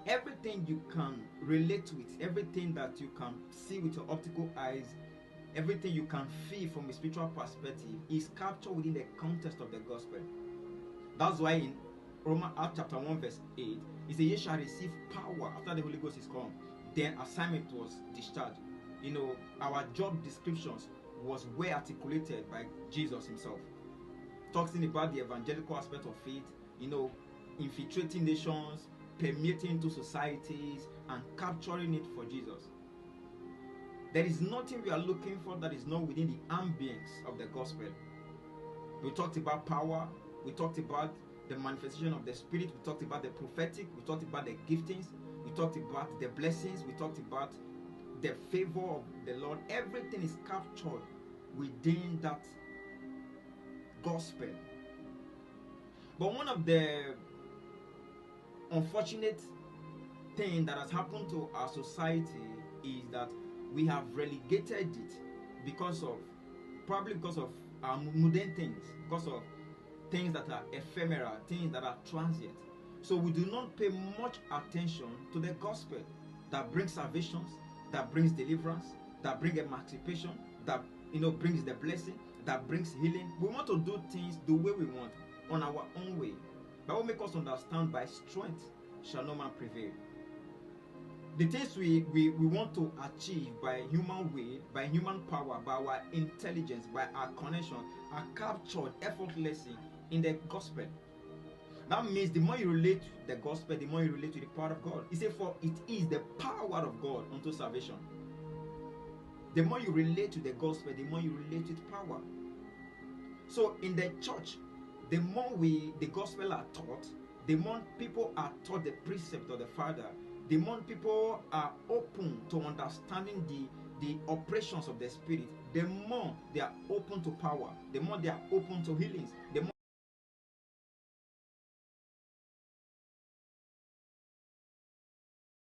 everything you can relate with, everything that you can see with your optical eyes, everything you can feel from a spiritual perspective is captured within the context of the gospel. That's why in Romans chapter 1 verse 8, it says, "Ye shall receive power after the Holy Ghost is come." Then assignment was discharged. Our job descriptions was well articulated by Jesus himself, talking about the evangelical aspect of faith, infiltrating nations, permeating into societies, and capturing it for Jesus. There is nothing we are looking for that is not within the ambience of the gospel. We talked about power, we talked about the manifestation of the Spirit, we talked about the prophetic, we talked about the giftings, we talked about the blessings, we talked about the favor of the Lord. Everything is captured within that gospel. But one of the unfortunate things that has happened to our society is that we have relegated it probably because of our mundane things, because of things that are ephemeral, things that are transient. So we do not pay much attention to the gospel that brings salvations, that brings deliverance, that brings emancipation, that brings the blessing, that brings healing. We want to do things the way we want, on our own way. That will make us understand, by strength shall no man prevail. The things we want to achieve by human way, by human power, by our intelligence, by our connection, are captured effortlessly in the gospel. That means the more you relate to the gospel, the more you relate to the power of God. He said, "For it is the power of God unto salvation." The more you relate to the gospel, the more you relate with power. So in the church, the more the gospel are taught, the more people are taught the precept of the Father, the more people are open to understanding the operations of the Spirit, the more they are open to power, the more they are open to healings, the